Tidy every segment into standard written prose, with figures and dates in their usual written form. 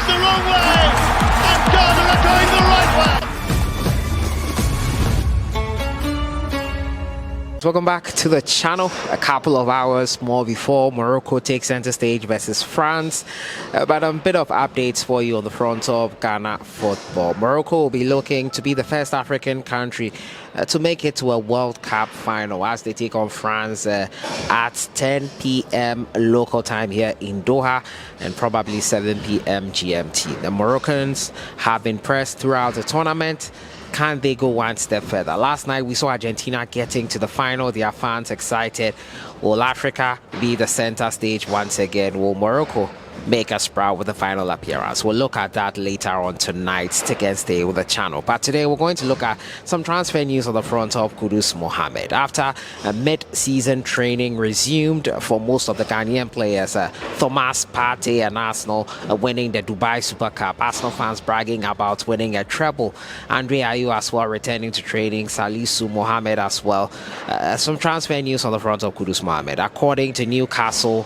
the wrong way, and Ghana are going the right way. Welcome back to the channel. A couple of hours more before Morocco takes center stage versus France, but a bit of updates for you on the front of Ghana football. Morocco will be looking to be the first African country to make it to a World Cup final as they take on France at 10 p.m. local time here in Doha and probably 7 p.m. GMT. The Moroccans have been pressed throughout the tournament. Can they go one step further? Last night we saw Argentina getting to the final. Their fans excited. Will Africa be the center stage once again? Will Morocco make us proud with the final appearance? We'll look at that later on tonight. Stick and stay with the channel. But today we're going to look at some transfer news on the front of Kudus Mohammed. After a mid-season training resumed for most of the Ghanaian players, Thomas Partey and Arsenal winning the Dubai Super Cup. Arsenal fans bragging about winning a treble. Andre Ayew as well returning to training. Salisu Mohammed as well. Some transfer news on the front of Kudus Mohammed. According to Newcastle,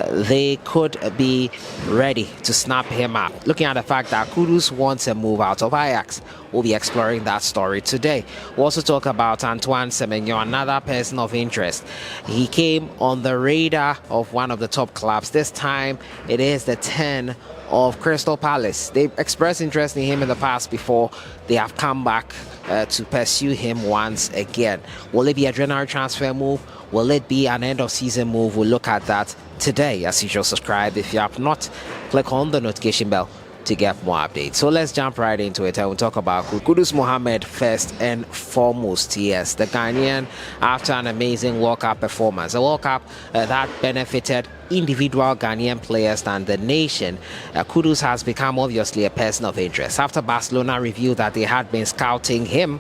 they could be ready to snap him up. Looking at the fact that Kudus wants a move out of Ajax, we'll be exploring that story today. We'll also talk about Antoine Semenyo, another person of interest. He came on the radar of one of the top clubs. This time it is the 10 of Crystal Palace. They've expressed interest in him in the past before. They have come back to pursue him once again. Will it be a January transfer move? Will it be an end of season move? We'll look at that today. As usual, subscribe if you have not. Click on the notification bell to get more updates. So let's jump right into it and we'll talk about Kudus Mohammed first and foremost. Yes, the Ghanaian, after an amazing World Cup performance, a World Cup that benefited individual Ghanaian players and the nation, Kudus has become obviously a person of interest. After Barcelona revealed that they had been scouting him,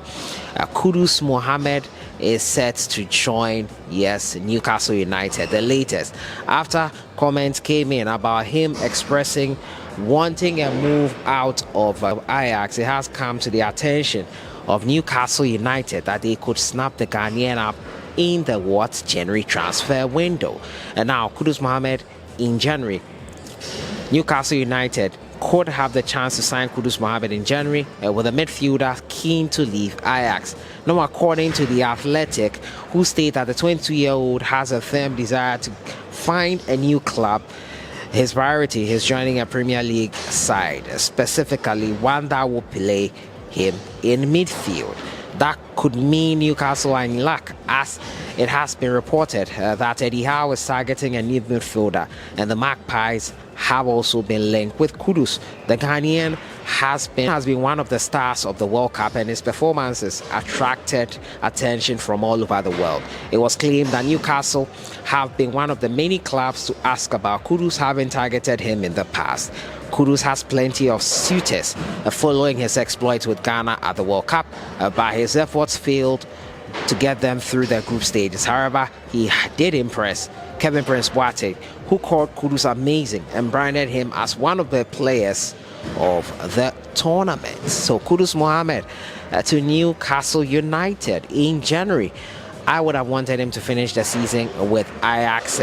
Kudus Mohammed is set to join, yes, Newcastle United, the latest. After comments came in about him expressing wanting a move out of Ajax, it has come to the attention of Newcastle United that they could snap the Ghanaian up in the January transfer window. And now Kudus Mohammed in January, Newcastle United could have the chance to sign Kudus Mohammed in January with a midfielder keen to leave Ajax. Now, according to The Athletic, who state that the 22-year-old has a firm desire to find a new club, his priority is joining a Premier League side, specifically one that will play him in midfield. That could mean Newcastle are in luck, as it has been reported that Eddie Howe is targeting a new midfielder, and the Magpies have also been linked with Kudus. The Ghanaian has been one of the stars of the World Cup, and his performances attracted attention from all over the world. It was claimed that Newcastle have been one of the many clubs to ask about Kudus, having targeted him in the past. Kudus has plenty of suitors following his exploits with Ghana at the World Cup, but his efforts failed to get them through the group stages. However, he did impress Kevin Prince Boateng, who called Kudus amazing and branded him as one of the players of the tournament. So Kudus Mohammed to Newcastle United in January. I would have wanted him to finish the season with Ajax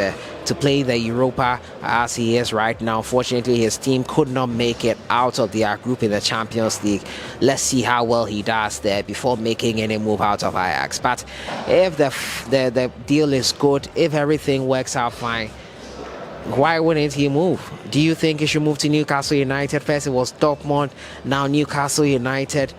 to play the Europa as he is right now. Fortunately, his team could not make it out of their group in the Champions League. Let's see how well he does there before making any move out of Ajax. But if the deal is good, if everything works out fine, why wouldn't he move? Do you think he should move to Newcastle United? First it was Dortmund, now Newcastle United.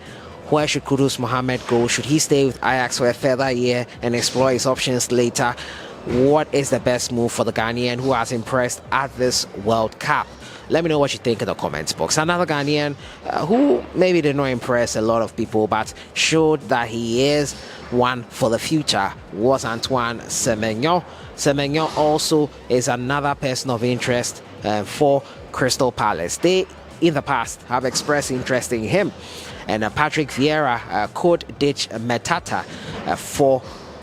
Where should Kudus Mohammed go? Should he stay with Ajax for a further year and explore his options later? What is the best move for the Ghanaian who has impressed at this World Cup? Let me know what you think in the comments box. Another Ghanaian who maybe did not impress a lot of people but showed that he is one for the future was Antoine Semenyo. Semenyo also is another person of interest for Crystal Palace. They, in the past, have expressed interest in him. And Patrick Vieira could ditch Metata for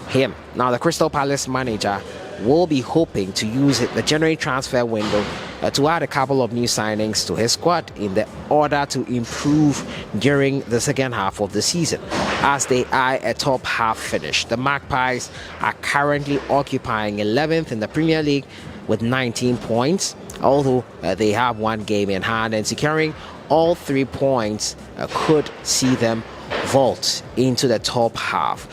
him. Now, the Crystal Palace manager will be hoping to use the January transfer window to add a couple of new signings to his squad in the order to improve during the second half of the season as they eye a top half finish. The Magpies are currently occupying 11th in the Premier League with 19 points, although they have one game in hand, and securing all 3 points could see them vault into the top half.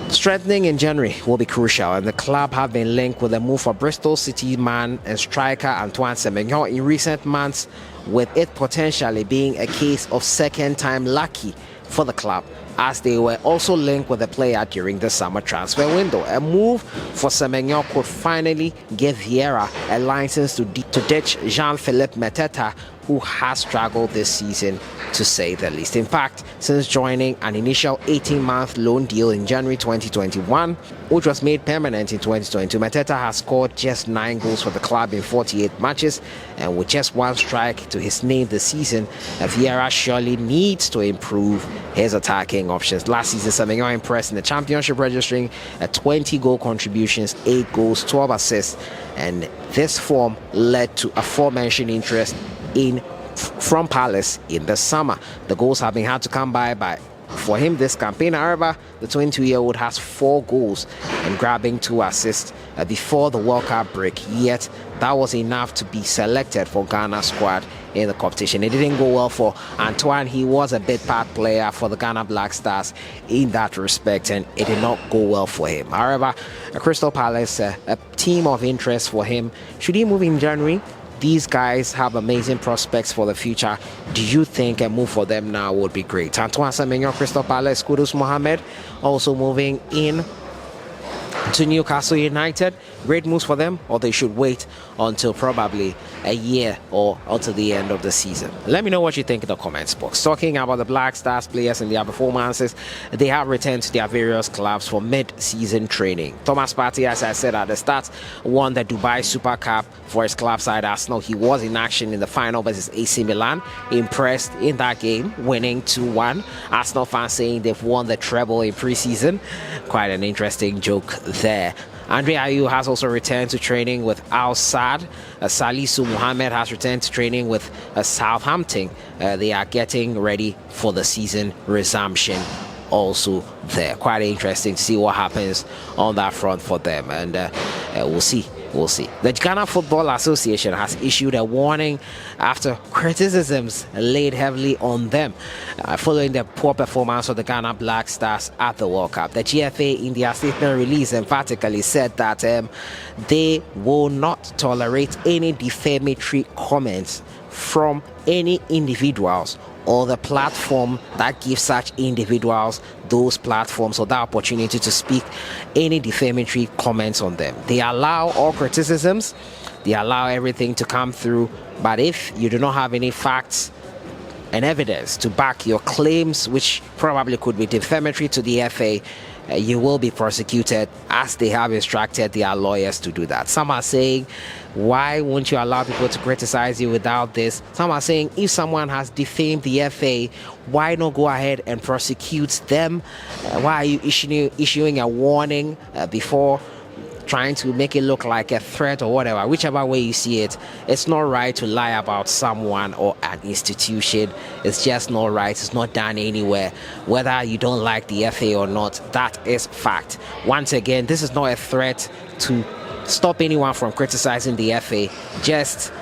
Strengthening in January will be crucial, and the club have been linked with a move for Bristol City man and striker Antoine Semenyo in recent months, with it potentially being a case of second-time lucky for the club, as they were also linked with the player during the summer transfer window. A move for Semenyo could finally give Vieira a license to ditch Jean-Philippe Mateta, who has struggled this season, to say the least. In fact, since joining an initial 18-month loan deal in January 2021, which was made permanent in 2022, Mateta has scored just 9 goals for the club in 48 matches, and with just 1 strike to his name this season, Vieira surely needs to improve his attacking options. Last season, Semenyo impressed in the championship, registering 20 goal contributions, 8 goals, 12 assists, and this form led to aforementioned interest from Palace in the summer. The goals have been hard to come by for him this campaign. However, the 22-year-old has 4 goals and grabbing 2 assists before the World Cup break, yet that was enough to be selected for Ghana squad in the competition. It didn't go well for Antoine. He was a bit part player for the Ghana Black Stars in that respect, and it did not go well for him. However, Crystal Palace, a team of interest for him. Should he move in January? These guys have amazing prospects for the future. Do you think a move for them now would be great? Antoine Semenyo, Crystal Palace, Kudus Mohamed also moving in to Newcastle United. Great moves for them, or they should wait until probably a year or until the end of the season. Let me know what you think in the comments box. Talking about the Black Stars players and their performances, they have returned to their various clubs for mid-season training. Thomas Partey, as I said at the start, won the Dubai Super Cup for his club side Arsenal. He was in action in the final versus AC Milan, impressed in that game, winning 2-1. Arsenal fans saying they've won the treble in pre-season. Quite an interesting joke there. Andre Ayew has also returned to training with Al Sadd. Salisu Muhammad has returned to training with Southampton. They are getting ready for the season resumption also there. Quite interesting to see what happens on that front for them, and we'll see. The Ghana Football Association has issued a warning after criticisms laid heavily on them following the poor performance of the Ghana Black Stars at the World Cup. The GFA, in their statement release, emphatically said that they will not tolerate any defamatory comments from any individuals or the platform that gives such individuals those platforms or the opportunity to speak any defamatory comments on them. They allow all criticisms, they allow everything to come through, but if you do not have any facts and evidence to back your claims, which probably could be defamatory to the FA, you will be prosecuted, as they have instructed their lawyers to do that. Some are saying, why won't you allow people to criticize you without this? Some are saying, if someone has defamed the FA, why not go ahead and prosecute them? Why are you issuing a warning before trying to make it look like a threat or whatever? Whichever way you see it, it's not right to lie about someone or an institution. It's just not right. It's not done anywhere. Whether you don't like the FA or not, that is fact. Once again, this is not a threat to stop anyone from criticizing the FA, just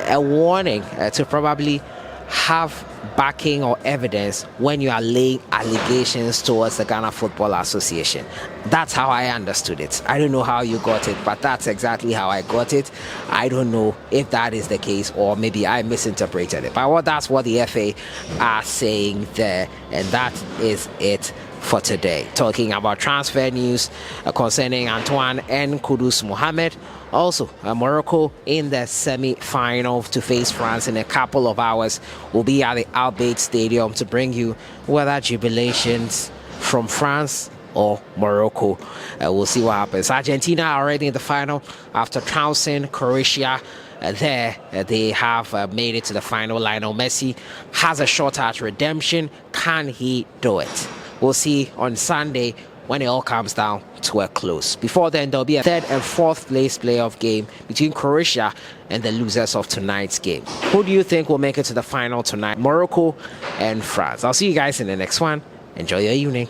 a warning to probably have backing or evidence when you are laying allegations towards the Ghana Football Association. That's how I understood it. I don't know how you got it, but that's exactly how I got it. I don't know if that is the case, or maybe I misinterpreted it, but that's what the FA are saying there, and that is it for today. Talking about transfer news concerning Antoine and Kudus Mohamed. Also, Morocco in the semi-final to face France in a couple of hours will be at the Al Bayt Stadium to bring you whether jubilations from France or Morocco. We'll see what happens. Argentina are already in the final after trouncing Croatia. They have made it to the final. Lionel Messi has a shot at redemption. Can he do it? We'll see on Sunday when it all comes down to a close. Before then, there'll be a 3rd and 4th place playoff game between Croatia and the losers of tonight's game. Who do you think will make it to the final tonight? Morocco and France. I'll see you guys in the next one. Enjoy your evening.